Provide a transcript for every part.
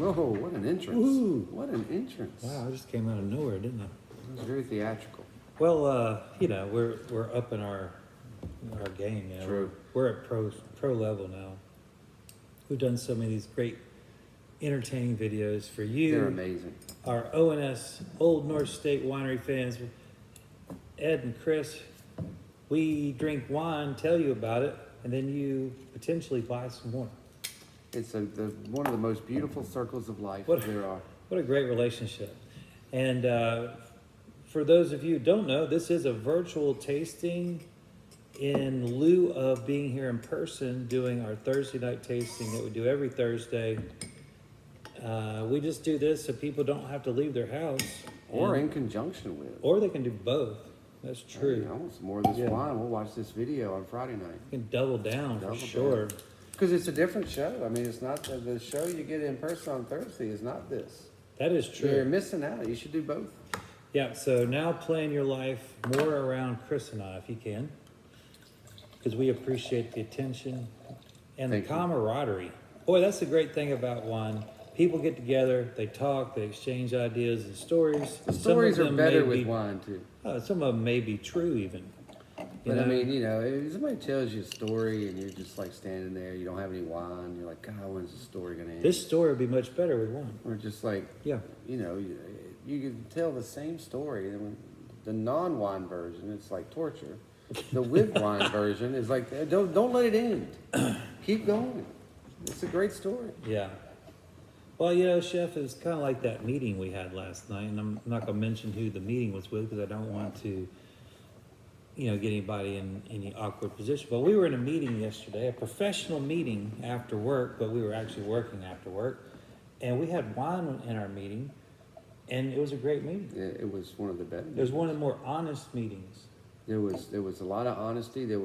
Whoa, what an entrance. Ooh. What an entrance. Wow, I just came out of nowhere, didn't I? It was very theatrical. Well, we're up in our game. You know? True. We're at pro level now. We've done so many of these great entertaining videos for you. They're amazing. Our ONS, Old North State Winery fans, Ed and Chris, we drink wine, tell you about it, and then you potentially buy some more. It's one of the most beautiful circles of life there are. What a great relationship. And for those of you who don't know, this is a virtual tasting in lieu of being here in person doing our Thursday night tasting that we do every Thursday. We just do this so people don't have to leave their house. Or in conjunction with. Or they can do both. That's true. Hey, I want some more of this wine. We'll watch this video on Friday night. You can double down for sure. Because it's a different show. I mean, it's not the show you get in person on Thursday is not this. That is true. You're missing out. You should do both. Yeah, so now plan your life more around Chris and I if you can. Because we appreciate the attention and the camaraderie. Boy, that's the great thing about wine. People get together, they talk, they exchange ideas and stories. The stories are better with wine, too. Some of them may be true, even. But I mean, if somebody tells you a story and you're just like standing there, you don't have any wine, you're like, God, when's the story going to end? This story would be much better with wine. Or just like, you can tell the same story. And the non-wine version, it's like torture. The with wine version is like, don't let it end. Keep going. It's a great story. Yeah. Well, Chef, it's kind of like that meeting we had last night, and I'm not going to mention who the meeting was with because I don't want to, get anybody in any awkward position. But we were in a meeting yesterday, a professional meeting after work, but we were actually working after work, and we had wine in our meeting, and it was a great meeting. Yeah, it was one of the better. It was one of the more honest meetings. There was a lot of honesty. There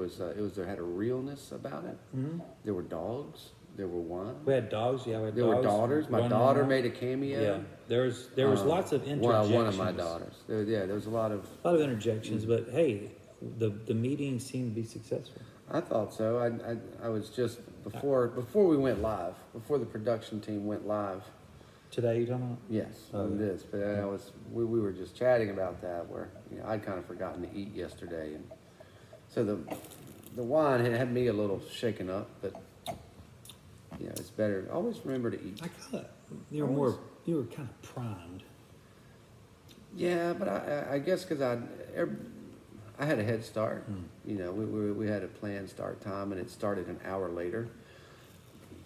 had a realness about it. Mm-hmm. There were dogs. There were wine. We had dogs. Yeah, there were daughters. My daughter made a cameo. Yeah, there was lots of interjections. Well, one of my daughters. There was a lot of interjections. But hey, the meeting seemed to be successful. I thought so. I was just before we went live, before the production team went live. Today, you talking about? Yes, on this. But we were just chatting about that. Where I'd kind of forgotten to eat yesterday, and so the wine had me a little shaken up, but. It's better. Always remember to eat. I got it. You were kind of primed. Yeah, but I guess because I had a head start. We had a planned start time, and it started an hour later.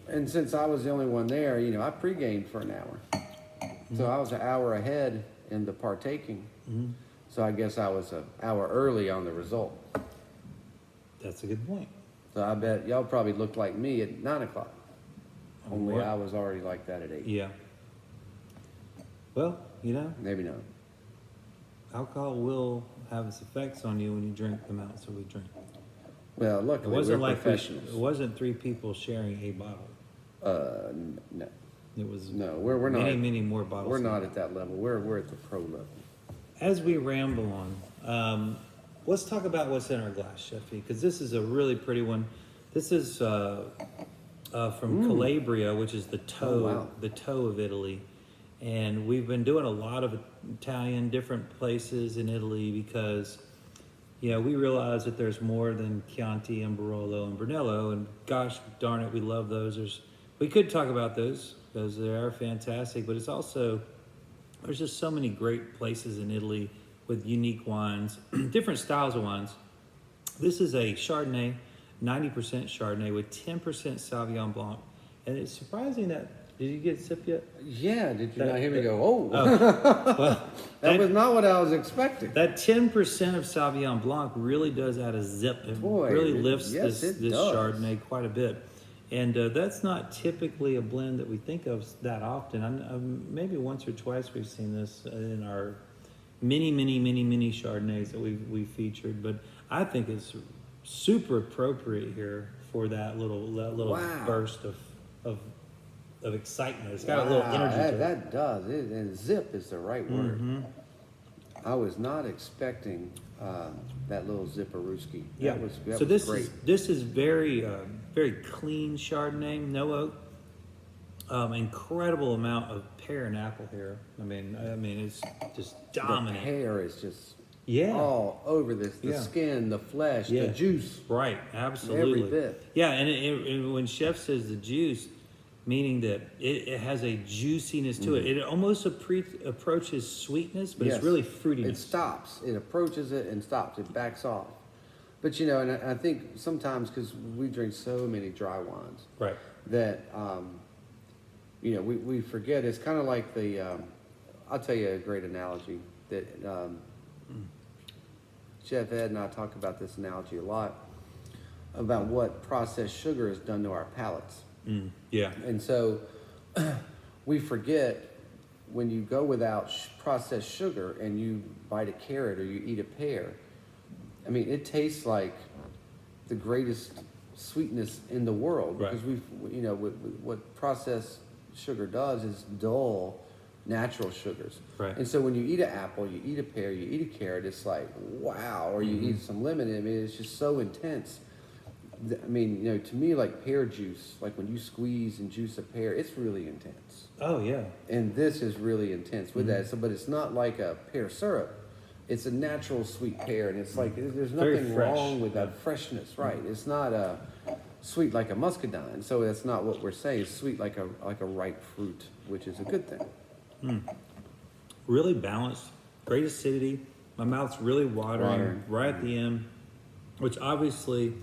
And since I was the only one there, I pre-gamed for an hour. Mm-hmm. So I was an hour ahead in the partaking. Mm-hmm. So I guess I was an hour early on the result. That's a good point. So I bet y'all probably looked like me at 9 o'clock. Only I was already like that at 8. Yeah. Well, maybe not. Alcohol will have its effects on you when you drink them out, so we drink. Well, luckily we're professionals. It wasn't 3 people sharing a bottle. No. It was we're not many more bottles. We're not at that level. We're at the pro level. As we ramble on, let's talk about what's in our glass, Sheffy, because this is a really pretty one. This is from Calabria, which is the toe of Italy. And we've been doing a lot of Italian, different places in Italy because, we realize that there's more than Chianti and Barolo and Brunello. And gosh darn it, we love those. We could talk about those because they are fantastic. But it's also, there's just so many great places in Italy with unique wines, different styles of wines. This is a Chardonnay. 90% Chardonnay with 10% Sauvignon Blanc. And it's surprising that, did you get a sip yet? Yeah, did you not hear me go, Well, that was not what I was expecting. That 10% of Sauvignon Blanc really does add a zip. It really lifts this Chardonnay quite a bit. And that's not typically a blend that we think of that often. Maybe once or twice we've seen this in our many Chardonnays that we've featured. But I think it's super appropriate here for that little burst of excitement. It's got a little energy to it. That does. And zip is the right word. Mm-hmm. I was not expecting that little zipperooski. Yeah. That was great. This is very very clean Chardonnay, no oak. incredible amount of pear and apple here. I mean, it's just dominant. The pear is just Yeah. all over this. The Yeah. skin, the flesh, Yeah. the juice. Right, absolutely. Every bit. Yeah, and when chef says the juice, meaning that it has a juiciness to it. It almost approaches sweetness, but Yes. it's really fruitiness. It stops. It approaches it and stops. It backs off. But and I think sometimes because we drink so many dry wines, Right. that we forget. It's kind of like I'll tell you a great analogy that Chef Ed and I talk about this analogy a lot about what processed sugar has done to our palates. Yeah. And so we forget when you go without processed sugar and you bite a carrot or you eat a pear, I mean, it tastes like the greatest sweetness in the world. Right. Because what processed sugar does is dull natural sugars. Right. And so when you eat an apple, you eat a pear, you eat a carrot, it's like, wow. Or you eat some lemon, I mean, it's just so intense. I mean, to me, like pear juice, like when you squeeze and juice a pear, it's really intense. Oh, yeah. And this is really intense with that. So, but it's not like a pear syrup. It's a natural sweet pear, and it's like there's Very nothing fresh. wrong with that freshness, right? It's not a sweet like a muscadine. So that's not what we're saying. It's sweet like a ripe fruit, which is a good thing. Really balanced, great acidity. My mouth's really watering right at the end, which obviously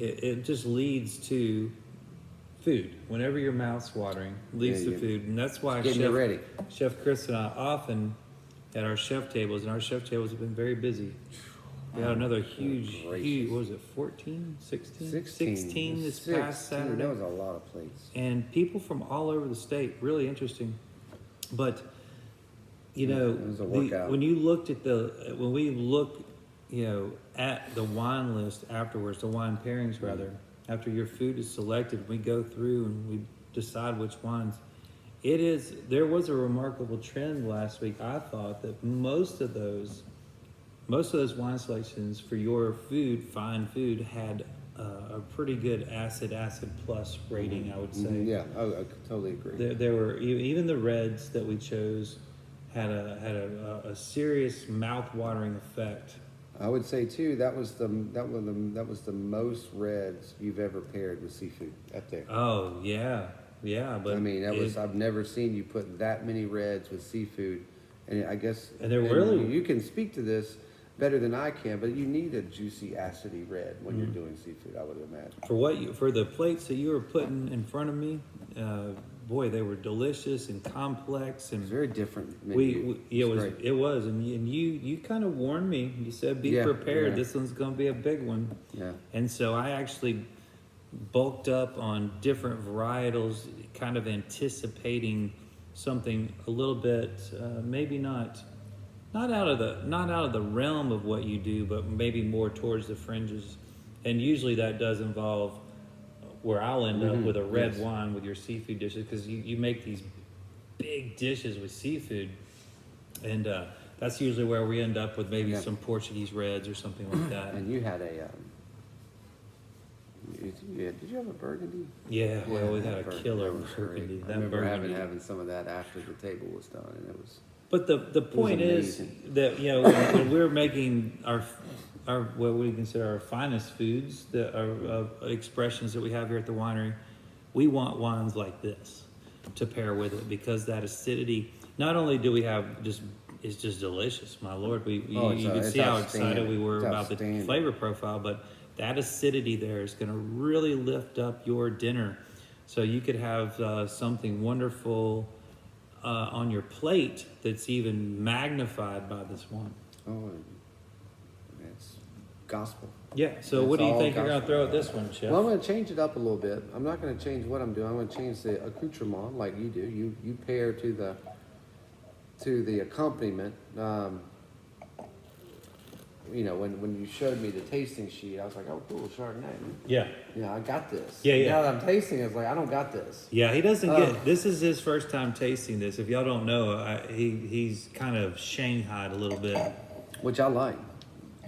it just leads to food. Whenever your mouth's watering, leads to food, and that's why Chef Chris and I often at our chef tables, and our chef tables have been very busy. We had another huge, what was it, 14, 16? 16 this past Saturday. That was a lot of plates. And people from all over the state, really interesting. But, it was a workout. when we look, at the wine list afterwards, the wine pairings rather, after your food is selected, we go through and we decide which wines. There was a remarkable trend last week. I thought that most of those wine selections for your fine food, had a pretty good acid plus rating, I would say. Yeah, I totally agree. There were even the reds that we chose had a serious mouth-watering effect. I would say too that was the most reds you've ever paired with seafood up there. Oh yeah. But I mean, I've never seen you put that many reds with seafood, and I guess you can speak to this better than I can, but you need a juicy, acidy red when you're doing seafood, I would imagine. For the plates that you were putting in front of me, boy, they were delicious and complex, and it's very different menu. It was, and you kind of warned me. You said, "Be prepared. Yeah. This one's going to be a big one." Yeah. And so I actually bulked up on different varietals, kind of anticipating something a little bit, maybe not out of the realm of what you do, but maybe more towards the fringes. And usually that does involve where I'll end up with a red wine with your seafood dishes, because you make these big dishes with seafood, and that's usually where we end up with maybe some Portuguese reds or something like that. And you had did you have a Burgundy? Yeah, well, we had a killer Burgundy. I remember having some of that after the table was done, and it was. But the point is that when we're making our what we consider our finest foods, that are expressions that we have here at the winery, we want wines like this to pair with it, because that acidity. Not only do we have it's just delicious, my lord. You can see how excited we were about the flavor profile, but that acidity there is going to really lift up your dinner, so you could have something wonderful on your plate that's even magnified by this wine. Oh, it's gospel. Yeah, so what do you think you're going to throw at this one, Chef? Well, I'm going to change it up a little bit. I'm not going to change what I'm doing. I'm going to change the accoutrement like you do. You pair to the accompaniment. When you showed me the tasting sheet, I was like, oh, cool, Chardonnay. Yeah. Yeah, I got this. Yeah. Now that I'm tasting it, it's like, I don't got this. Yeah, he doesn't this is his first time tasting this. If y'all don't know, he's kind of shanghaied a little bit. Which I like.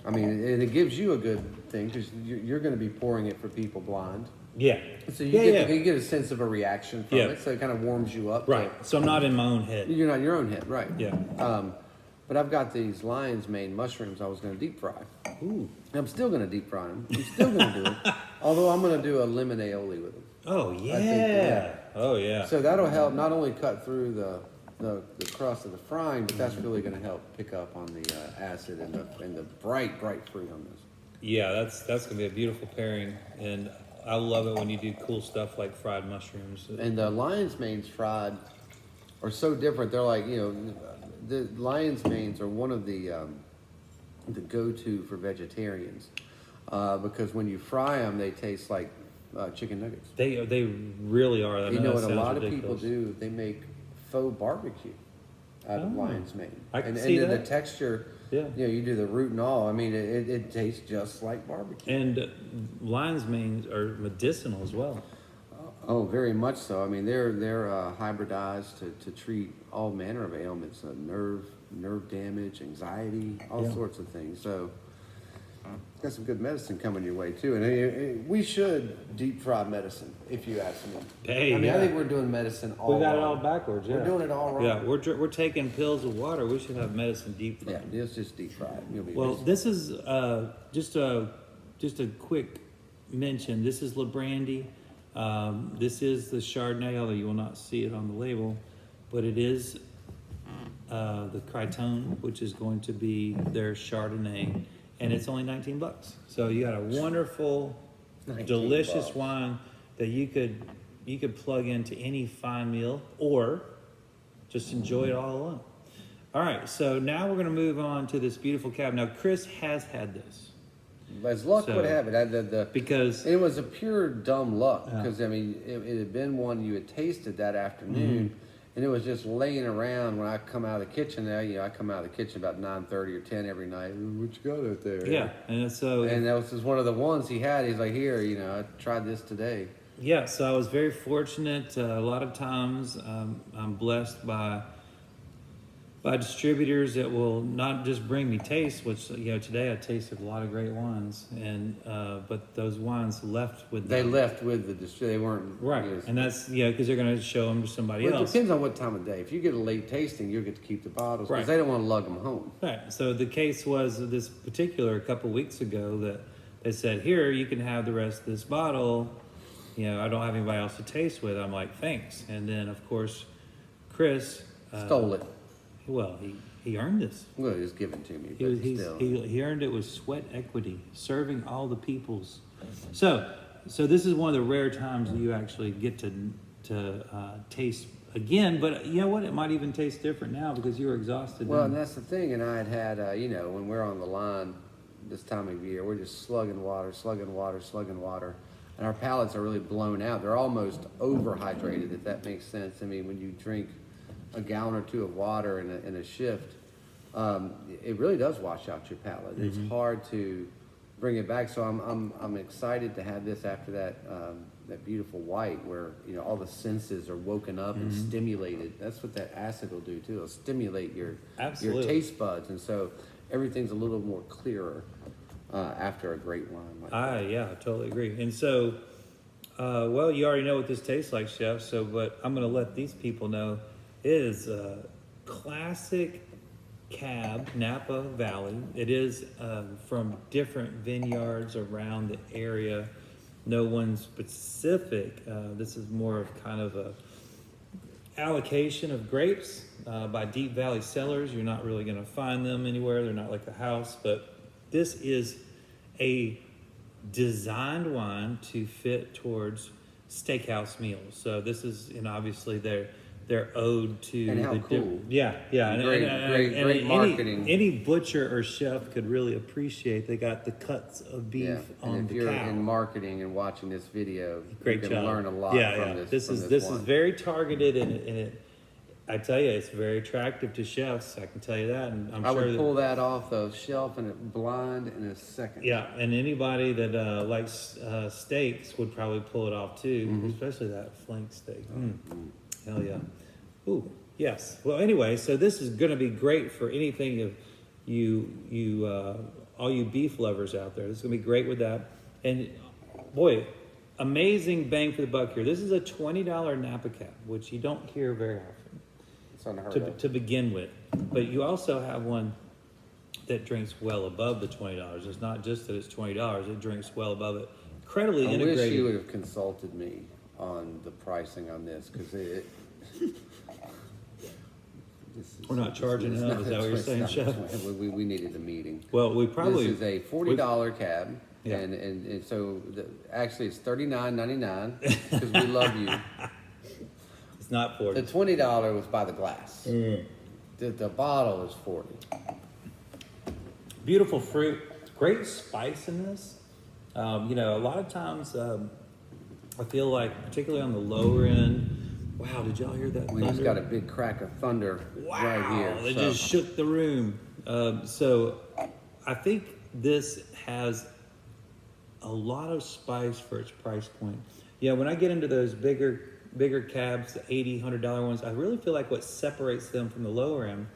I mean, and it gives you a good thing because you're going to be pouring it for people blind. Yeah. So you get a sense of a reaction from it. So it kind of warms you up. Right. So I'm not in my own head. You're not in your own head, right? Yeah. But I've got these lion's mane mushrooms I was going to deep fry. Ooh. I'm still going to deep fry them. I'm still going to do it. Although I'm going to do a lemon aioli with them. Oh yeah. I think, yeah. Oh yeah. So that'll help not only cut through the crust of the frying, but that's really going to help pick up on the acid and the bright fruit on this. Yeah, that's going to be a beautiful pairing, and I love it when you do cool stuff like fried mushrooms. And the lion's manes fried are so different. They're like, the lion's manes are one of the go-to for vegetarians because when you fry them, they taste like chicken nuggets. They really are. I You know what a sounds lot ridiculous. of people do? They make faux barbecue out of lion's mane. I can and see then that. the texture, Yeah. you do the root and all. I mean, it tastes just like barbecue. And lion's manes are medicinal as well. Oh, very much so. I mean, they're hybridized to treat all manner of ailments, nerve damage, anxiety, all sorts of things. So, got some good medicine coming your way too. And we should deep fry medicine, if you ask me. Hey, I mean, I think we're doing medicine all We got it wrong. all backwards. Yeah. We're doing it all wrong. Yeah, we're taking pills of water. We should have medicine deep fried. Yeah, let's just deep fry it. You'll be Well, busy. this is just a quick mention. This is Librandi. This is the Chardonnay, although you will not see it on the label, but it is the Critone, which is going to be their Chardonnay, and it's only $19. So you got a wonderful, 19 delicious bucks. wine that you could plug into any fine meal or just enjoy it all alone. All right, so now we're going to move on to this beautiful cab. Now, Chris has had this. As luck So- would have it, Because it was a pure dumb luck Yeah. because I mean it had been one you had tasted that afternoon, and it was just laying around when I come out of the kitchen. Now I come out of the kitchen about 9:30 or 10 every night. What you got out there? yeah, and so And that was just one of the ones he had. He's like, here, I tried this today. yeah, so I was very fortunate. A lot of times, I'm blessed by distributors that will not just bring me taste, which today I tasted a lot of great wines, and but those wines left with They them. left with the distributor. They weren't Right, and that's because they're going to show them to somebody Well, it else. depends on what time of day. If you get a late tasting, you'll get to keep the bottles because Right. they don't want to lug them home. Right. So the case was this particular a couple weeks ago that they said, here, you can have the rest of this bottle. I don't have anybody else to taste with. I'm like, thanks. And then, of course, Chris Stole it. Well, he earned this. Well, it was given to me, He, but was, still. he earned it with sweat equity, serving all the peoples. So this is one of the rare times that you actually get to taste again. But you know what? It might even taste different now because you were exhausted. Well, then. and that's the thing. And I had, when we're on the line this time of year, we're just slugging water. And our palates are really blown out. They're almost overhydrated, if that makes sense. I mean, when you drink a gallon or two of water in a shift, it really does wash out your palate. It's hard to bring it back. So I'm excited to have this after that beautiful white, where all the senses are woken up and stimulated. That's what that acid will do too. It'll stimulate your taste buds, and so everything's a little more clearer after a great wine like that. I totally agree. And so, well, you already know what this tastes like, Chef. So, but I'm going to let these people know. It is a classic cab, Napa Valley. It is from different vineyards around the area. No one specific. This is more of kind of a allocation of grapes by Deep Valley Cellars. You're not really going to find them anywhere. They're not like a house, but this is a designed wine to fit towards steakhouse meals. So this is, obviously their ode to And how cool. Yeah. Great marketing. Any butcher or chef could really appreciate. They got the cuts of beef Yeah, on and if the you're cow. in marketing and watching this video, Great you can job. learn a lot from this. This from is this wine. very targeted, and it. I tell you, it's very attractive to chefs. I can tell you that, and I would pull that off the shelf and it blind in a second. Yeah, and anybody that likes steaks would probably pull it off too, Mm-hmm. especially that flank steak. Hell yeah! Ooh, yes. Well, anyway, so this is going to be great for anything all you beef lovers out there. This is gonna be great with that. And boy, amazing bang for the buck here. This is a $20 Napa cab, which you don't hear very often It's unheard of. to begin with. But you also have one that drinks well above the $20. It's not just that it's $20; it drinks well above it. Incredibly I integrated. wish you would have consulted me on the pricing on this, because We're not charging enough, is that what you're saying, Chef? We needed a meeting. Well, we probably This is a $40 cab, Yeah. and so actually it's $39.99 because we love you. It's not 40. The $20 was by the glass. The bottle is 40. Beautiful fruit, great spice in this. A lot of times I feel like, particularly on the lower end, wow, did y'all hear that We thunder? just got a big crack of thunder right here. It so- just shook the room. So I think this has a lot of spice for its price point. Yeah, when I get into those bigger cabs, the $80, $100 ones, I really feel like what separates them from the lower end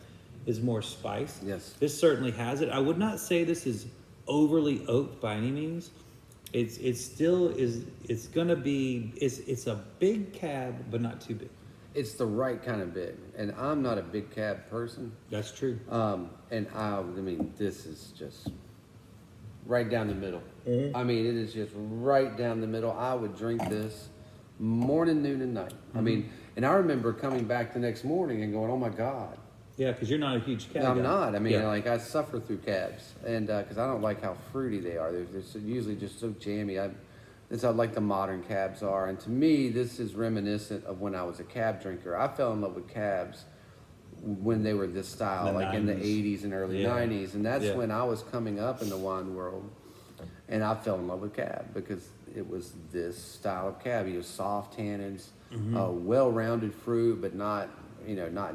is more spice. Yes. This certainly has it. I would not say this is overly oaked by any means. It's still is. It's gonna be. It's a big cab, but not too big. It's the right kind of big, and I'm not a big cab person. That's true. And I mean, this is just right down the middle. Mm-hmm. I mean, it is just right down the middle. I would drink this morning, noon, and night. I mean, and I remember coming back the next morning and going, "Oh my God." Yeah, because you're not a huge cab. I'm guy. not. I mean, Yeah. like I suffer through cabs, and because I don't like how fruity they are. They're usually just so jammy. It's how like the modern cabs are, and to me, this is reminiscent of when I was a cab drinker. I fell in love with cabs when they were this style, The like in the 90s. 80s and early Yeah. 90s, and that's Yeah. when I was coming up in the wine world, and I fell in love with cab because it was this style of cab. You know, soft tannins, well-rounded fruit, but not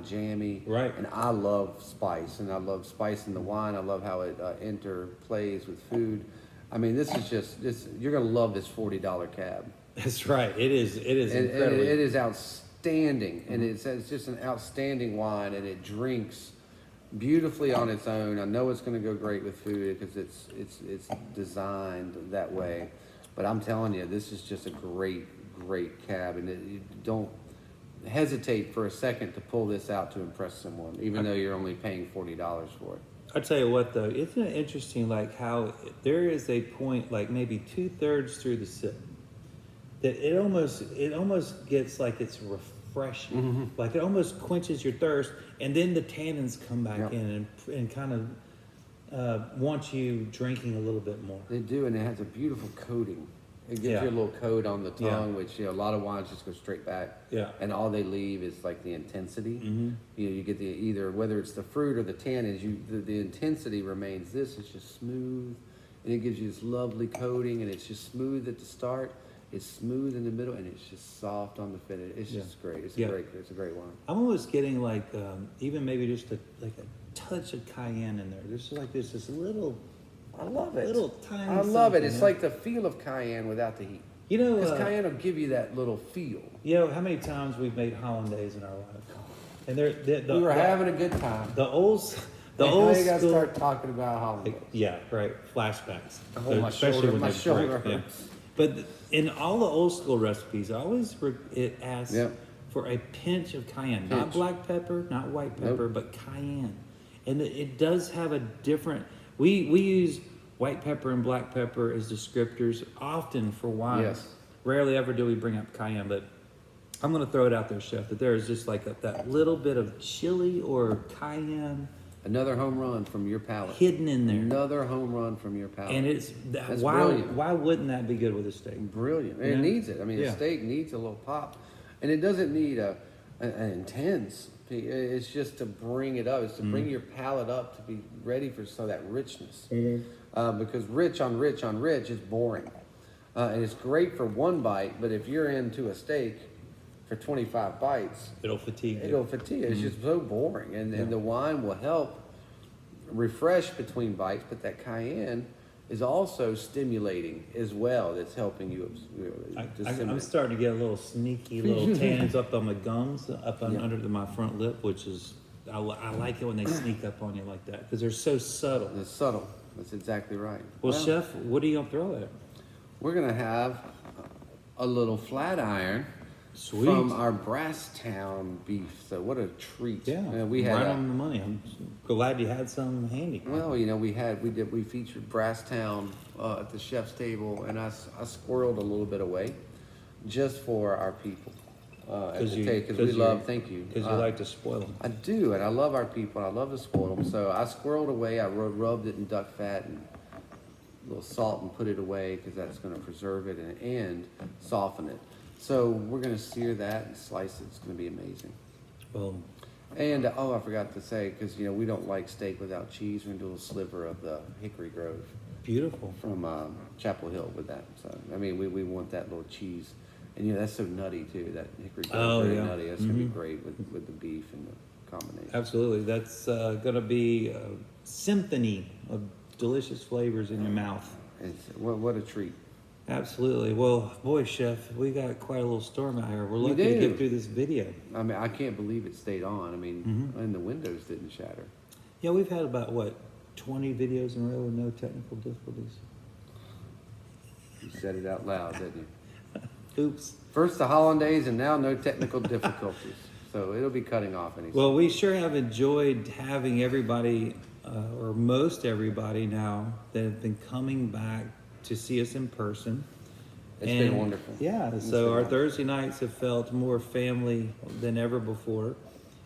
jammy. Right. And I love spice, and I love spice in the wine. I love how it interplays with food. I mean, this is just this. You're gonna love this $40 cab. That's right. It is. It is And incredibly. it is outstanding, and it's just an outstanding wine, and it drinks beautifully on its own. I know it's going to go great with food because it's designed that way. But I'm telling you, this is just a great cab, and you don't hesitate for a second to pull this out to impress someone, even though you're only paying $40 for it. I'll tell you what, though, isn't it interesting, like how there is a point, like maybe 2/3 through the sip, that it almost gets like it's refreshing, like it almost quenches your thirst, and then the tannins come back Yep. in and kind of want you drinking a little bit more. They do, and it has a beautiful coating. It gives Yeah. you a little coat on the Yeah. tongue, which a lot of wines just go straight back. Yeah. And all they leave is like the intensity. Mm-hmm. You get the either whether it's the fruit or the tannins. The intensity remains. This is just smooth, and it gives you this lovely coating, and it's just smooth at the start. It's smooth in the middle, and it's just soft on the finish. It's Yeah. just great. It's Yeah. It's a great wine. I'm almost getting like even maybe just a touch of cayenne in there. There's this little I love it. little tiny. I love it. something, It's yeah. like the feel of cayenne without the heat. You know, Because cayenne will give you that little feel. how many times we've made hollandaise in our life, and We were having a good time. the old Now old you gotta school. start talking about hollandaise. Yeah, right. Flashbacks. Oh, my Especially shoulder- when my they shoulder break, yeah. hurts. But in all the old school recipes, I always it asks Yep. for a pinch of cayenne, not Pinch. black pepper, not white Nope. pepper, but cayenne, and it does have a different. We use white pepper and black pepper as descriptors often for wines. Yes. Rarely ever do we bring up cayenne, but I'm going to throw it out there, Chef, that there is just like that little bit of chili or cayenne Another home run from your palate. hidden in there. Another home run from your palate. And it's That's why brilliant. why wouldn't that be good with a steak? Brilliant. And Yeah. it needs it. I mean, Yeah. a steak needs a little pop. And it doesn't need an intense. It's just to bring it up. It's to bring your palate up to be ready for that richness. Because rich on rich on rich is boring. And it's great for one bite, but if you're into a steak for 25 bites, It'll fatigue you. it'll fatigue. It's just so boring. And the wine will help refresh between bites, but that cayenne is also stimulating as well. That's helping you I'm disseminate. starting to get a little sneaky little tannins up on my gums, Yeah. under my front lip, which is I like it when they sneak up on you like that because they're so subtle. It's subtle. That's exactly right. Well, Chef, what are you gonna throw at it? We're gonna have a little flat iron Sweet. from our Brasstown beef. So what a treat! Yeah, we had right on the money. I'm glad you had some handy. well, we featured Brasstown at the chef's table, and I squirreled a little bit away just for our people. Because we love, thank you. Because you like to spoil them. I do, and I love our people, and I love to spoil them. So I squirreled away. I rubbed it in duck fat and a little salt and put it away because that's going to preserve it and soften it. So we're going to sear that and slice it. It's going to be amazing. Well, And I forgot to say, because we don't like steak without cheese. We're going to do a little sliver of the Hickory Grove beautiful. from Chapel Hill with that. So I mean, we want that little cheese. And that's so nutty too. That Hickory Grove is very nutty. That's gonna be great with the beef and the combination. Absolutely, that's gonna be a symphony of delicious flavors in your mouth. What a treat. Absolutely. Well, boy, Chef, we got quite a little storm out here. We're lucky to get through this video. I mean, I can't believe it stayed on. I mean, and the windows didn't shatter. Yeah, we've had about 20 videos in a row with no technical difficulties. You said it out loud, didn't you? Oops. First the hollandaise, and now no technical difficulties. So it'll be cutting off any. Well, we sure have enjoyed having everybody, or most everybody now, that have been coming back to see us in person. It's been wonderful. Yeah, so our Thursday nights have felt more family than ever before.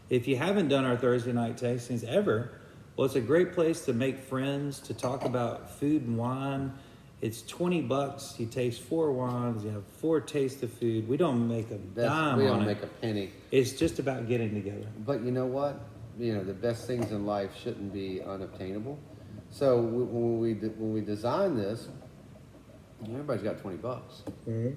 If you haven't done our Thursday night tastings ever, well, it's a great place to make friends, to talk about food and wine. It's $20. You taste 4 wines. You have 4 tastes of food. We don't make a dime We on don't it. make a penny. It's just about getting together. But you know what? The best things in life shouldn't be unobtainable. So when we design this, everybody's got $20. Mm-hmm.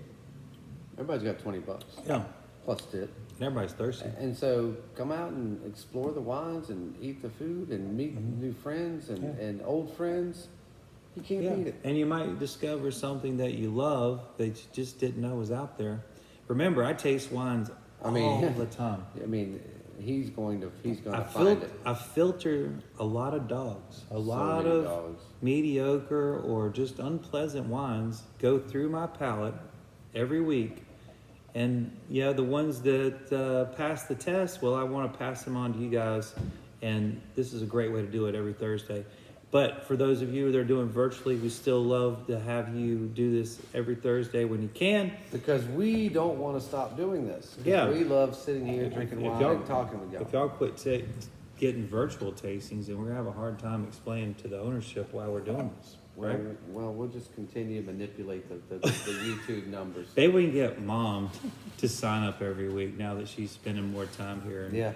Everybody's got $20. Yeah. Plus tip. And everybody's thirsty. And so come out and explore the wines and eat the food and meet new friends and old friends. You can't beat it. And you might discover something that you love that you just didn't know was out there. Remember, I taste wines all the time. I mean, he's going to find it. I filter a lot of dogs. A lot of dogs. Mediocre or just unpleasant wines go through my palate every week. And the ones that pass the test, well, I want to pass them on to you guys. And this is a great way to do it every Thursday. But for those of you that are doing virtually, we still love to have you do this every Thursday when you can. Because we don't want to stop doing this. Yeah. We love sitting here drinking wine and talking with y'all. If y'all quit getting virtual tastings, then we're going to have a hard time explaining to the ownership why we're doing this. Right? Well, we'll just continue to manipulate the YouTube numbers. Maybe we can get Mom to sign up every week now that she's spending more time here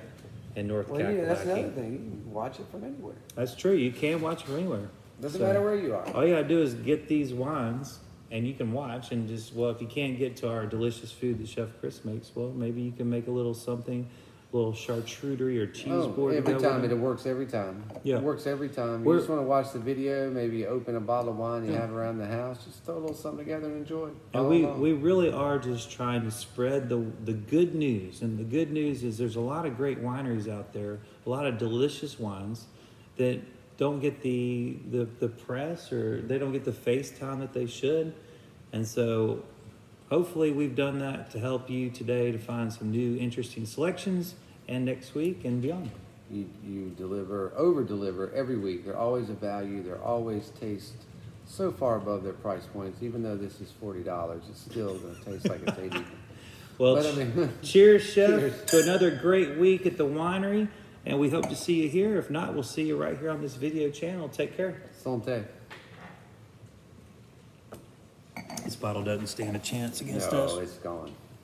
in North Kakalaki. That's another thing. You can watch it from anywhere. That's true. You can watch from anywhere. Doesn't matter where you are. All you got to do is get these wines, and you can watch. And just, if you can't get to our delicious food that Chef Chris makes, well, maybe you can make a little something, a little charcuterie or cheese board. Every time. It works every time. Yeah. It works every time. You just want to watch the video, maybe open a bottle of wine you have around the house. Just throw a little something together and enjoy it. And we really are just trying to spread the good news. And the good news is there's a lot of great wineries out there, a lot of delicious wines that don't get the press, or they don't get the face time that they should. And so hopefully we've done that to help you today to find some new interesting selections, and next week and beyond. You over-deliver every week. They're always a value. They're always taste so far above their price points. Even though this is $40, it's still going to taste like it's $80. Well, cheers, Chef, cheers to another great week at the winery. And we hope to see you here. If not, we'll see you right here on this video channel. Take care. Santé. This bottle doesn't stand a chance against us. No, it's gone.